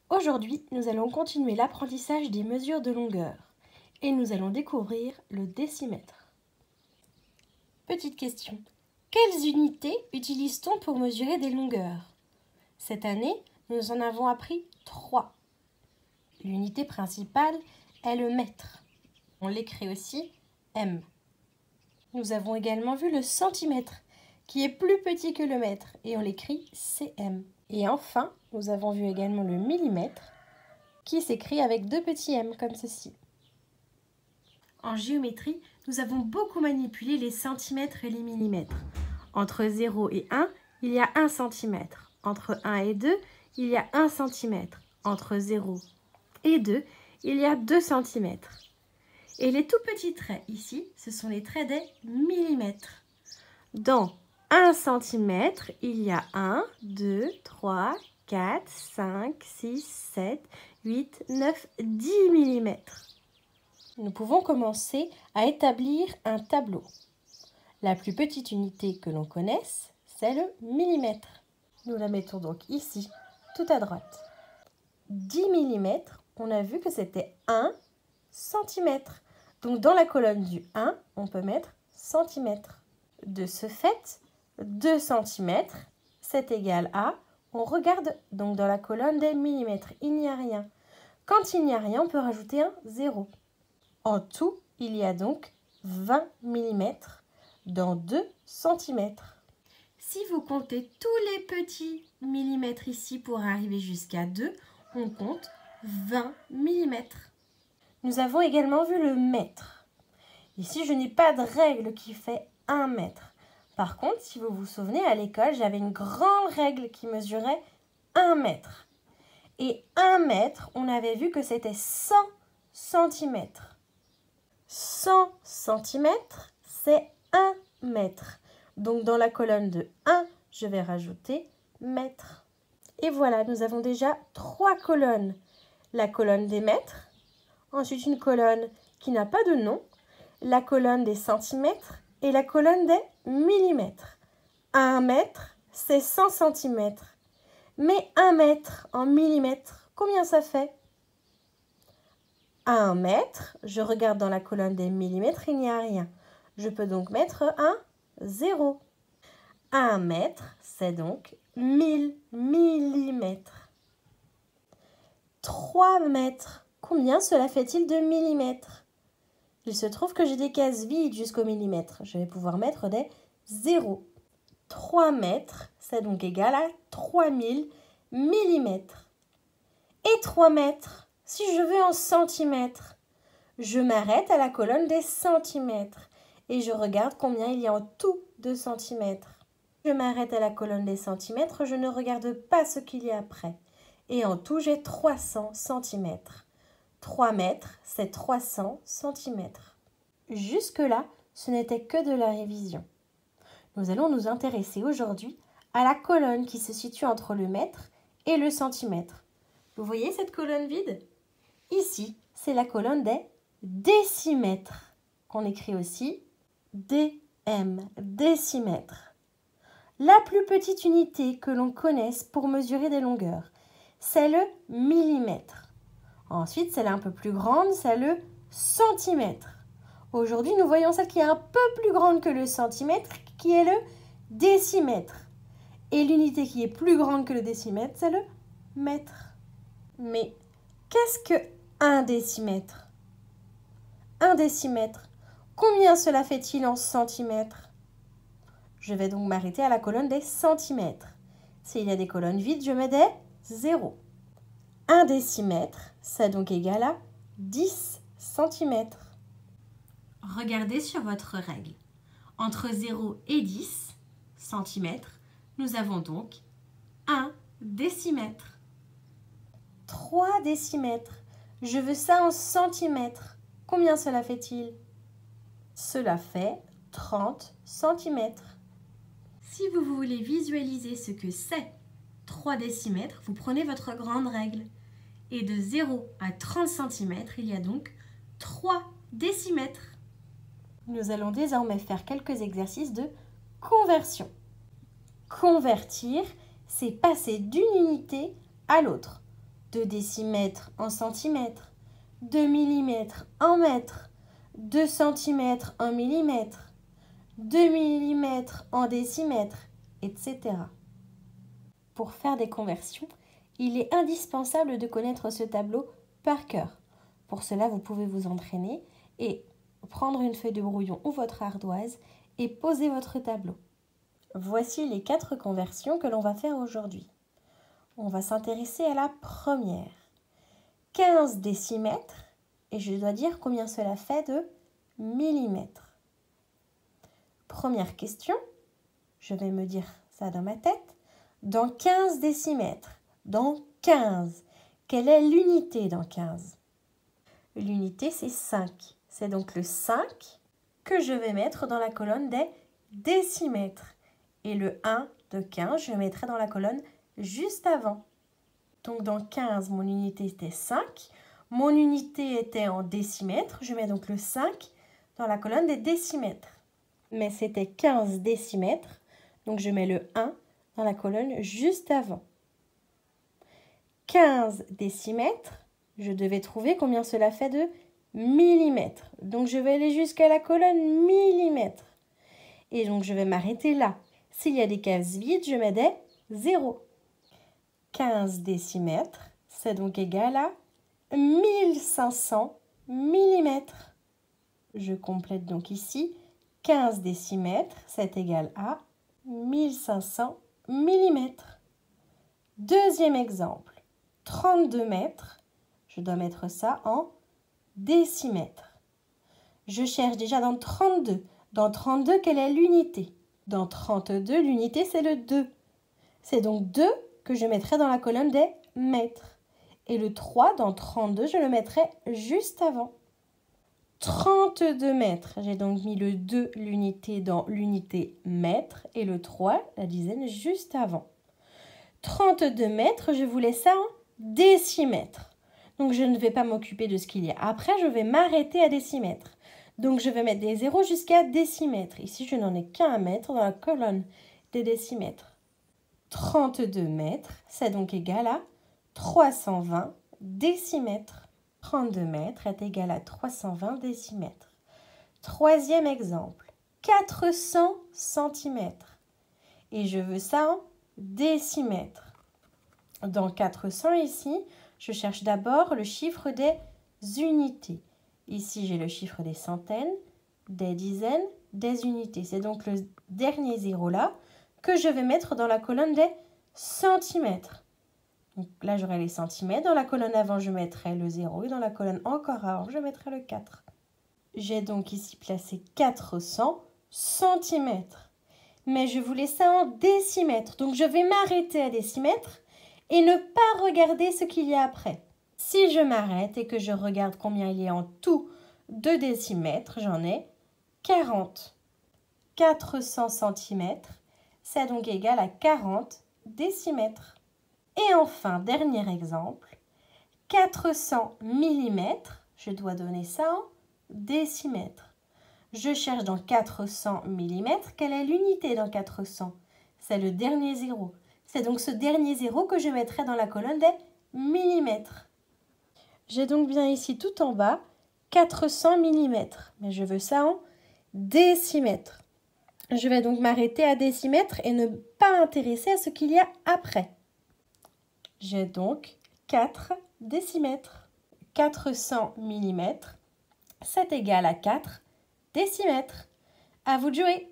Aujourd'hui, nous allons continuer l'apprentissage des mesures de longueur et nous allons découvrir le décimètre. Petite question, quelles unités utilise-t-on pour mesurer des longueurs? Cette année, nous en avons appris 3. L'unité principale est le mètre. On l'écrit aussi M. Nous avons également vu le centimètre, qui est plus petit que le mètre, et on l'écrit cm. Et enfin, nous avons vu également le millimètre, qui s'écrit avec 2 petits m, comme ceci. En géométrie, nous avons beaucoup manipulé les centimètres et les millimètres. Entre 0 et 1, il y a 1 cm. Entre 1 et 2, il y a 1 cm. Entre 0 et 2, il y a 2 cm. Et les tout petits traits ici, ce sont les traits des millimètres. Dans 1 cm, il y a 1, 2, 3, 4, 5, 6, 7, 8, 9, 10 mm. Nous pouvons commencer à établir un tableau. La plus petite unité que l'on connaisse, c'est le millimètre. Nous la mettons donc ici, tout à droite. 10 mm, on a vu que c'était 1 cm. Donc dans la colonne du 1, on peut mettre centimètre. De ce fait, 2 cm, c'est égal à, on regarde donc dans la colonne des millimètres, il n'y a rien. Quand il n'y a rien, on peut rajouter un 0. En tout, il y a donc 20 mm dans 2 cm. Si vous comptez tous les petits millimètres ici pour arriver jusqu'à 2, on compte 20 mm. Nous avons également vu le mètre. Ici, je n'ai pas de règle qui fait 1 mètre. Par contre, si vous vous souvenez, à l'école, j'avais une grande règle qui mesurait 1 mètre. Et 1 mètre, on avait vu que c'était 100 cm. 100 cm, c'est 1 mètre. Donc, dans la colonne de 1, je vais rajouter mètre. Et voilà, nous avons déjà 3 colonnes. La colonne des mètres, ensuite une colonne qui n'a pas de nom, la colonne des centimètres et la colonne des millimètres. 1 mètre, c'est 100 cm. Mais 1 mètre en millimètres, combien ça fait? 1 mètre, je regarde dans la colonne des millimètres, il n'y a rien. Je peux donc mettre un 0. 1 mètre, c'est donc 1000 millimètres. 3 mètres, combien cela fait-il de millimètres? Il se trouve que j'ai des cases vides jusqu'au millimètre. Je vais pouvoir mettre des 0. 3 mètres, c'est donc égal à 3000 millimètres. Et 3 mètres, si je veux en centimètres, je m'arrête à la colonne des centimètres et je regarde combien il y a en tout de centimètres. Je m'arrête à la colonne des centimètres, je ne regarde pas ce qu'il y a après. Et en tout, j'ai 300 centimètres. 3 mètres, c'est 300 cm. Jusque-là, ce n'était que de la révision. Nous allons nous intéresser aujourd'hui à la colonne qui se situe entre le mètre et le centimètre. Vous voyez cette colonne vide? Ici, c'est la colonne des décimètres, qu'on écrit aussi dm, décimètre. La plus petite unité que l'on connaisse pour mesurer des longueurs, c'est le millimètre. Ensuite, celle un peu plus grande, c'est le centimètre. Aujourd'hui, nous voyons celle qui est un peu plus grande que le centimètre, qui est le décimètre. Et l'unité qui est plus grande que le décimètre, c'est le mètre. Mais qu'est-ce que 1 décimètre? 1 décimètre, combien cela fait-il en centimètres? Je vais donc m'arrêter à la colonne des centimètres. S'il y a des colonnes vides, je mets des 0. 1 décimètre, c'est donc égal à 10 cm. Regardez sur votre règle. Entre 0 et 10 cm, nous avons donc 1 décimètre. 3 décimètres, je veux ça en centimètres. Combien cela fait-il? Cela fait 30 cm. Si vous voulez visualiser ce que c'est 3 décimètres, vous prenez votre grande règle. Et de 0 à 30 cm, il y a donc 3 décimètres. Nous allons désormais faire quelques exercices de conversion. Convertir, c'est passer d'une unité à l'autre. 2 décimètres en centimètres, 2 millimètres en mètres, 2 centimètres en millimètres, 2 millimètres en décimètres, etc. Pour faire des conversions, il est indispensable de connaître ce tableau par cœur. Pour cela, vous pouvez vous entraîner et prendre une feuille de brouillon ou votre ardoise et poser votre tableau. Voici les 4 conversions que l'on va faire aujourd'hui. On va s'intéresser à la première. 15 décimètres, et je dois dire combien cela fait de millimètres. Première question, je vais me dire ça dans ma tête. Dans 15 décimètres, dans 15, quelle est l'unité dans 15? L'unité, c'est 5. C'est donc le 5 que je vais mettre dans la colonne des décimètres. Et le 1 de 15, je le mettrai dans la colonne juste avant. Donc dans 15, mon unité était 5. Mon unité était en décimètres. Je mets donc le 5 dans la colonne des décimètres. Mais c'était 15 décimètres. Donc je mets le 1 dans la colonne juste avant. 15 décimètres, je devais trouver combien cela fait de millimètres. Donc je vais aller jusqu'à la colonne millimètres. Et donc je vais m'arrêter là. S'il y a des cases vides, je mets des 0. 15 décimètres, c'est donc égal à 1500 millimètres. Je complète donc ici 15 décimètres, c'est égal à 1500 millimètres. Deuxième exemple, 32 mètres, je dois mettre ça en décimètres. Je cherche déjà dans 32. Dans 32, quelle est l'unité? Dans 32, l'unité, c'est le 2. C'est donc 2 que je mettrai dans la colonne des mètres. Et le 3, dans 32, je le mettrai juste avant. 32 mètres, j'ai donc mis le 2, l'unité, dans l'unité mètre, et le 3, la dizaine, juste avant. 32 mètres, je voulais ça en décimètres. Donc je ne vais pas m'occuper de ce qu'il y a après, je vais m'arrêter à décimètres. Donc je vais mettre des zéros jusqu'à décimètres. Ici, je n'en ai qu'un à mettre dans la colonne des décimètres. 32 mètres, c'est donc égal à 320 décimètres. 32 mètres est égal à 320 décimètres. Troisième exemple, 400 centimètres. Et je veux ça en décimètres. Dans 400 ici, je cherche d'abord le chiffre des unités. Ici, j'ai le chiffre des centaines, des dizaines, des unités. C'est donc le dernier zéro là que je vais mettre dans la colonne des centimètres. Donc là, j'aurai les centimètres. Dans la colonne avant, je mettrai le 0 et dans la colonne encore avant, je mettrai le 4. J'ai donc ici placé 400 centimètres. Mais je voulais ça en décimètres. Donc, je vais m'arrêter à décimètres et ne pas regarder ce qu'il y a après. Si je m'arrête et que je regarde combien il y a en tout de décimètres, j'en ai 40. 400 centimètres, c'est donc égal à 40 décimètres. Et enfin, dernier exemple, 400 millimètres, je dois donner ça en décimètres. Je cherche dans 400 millimètres, quelle est l'unité dans 400? C'est le dernier zéro. C'est donc ce dernier zéro que je mettrai dans la colonne des millimètres. J'ai donc bien ici tout en bas 400 millimètres, mais je veux ça en décimètres. Je vais donc m'arrêter à décimètres et ne pas m'intéresser à ce qu'il y a après. J'ai donc 4 décimètres. 400 millimètres, c'est égal à 4 décimètres. À vous de jouer!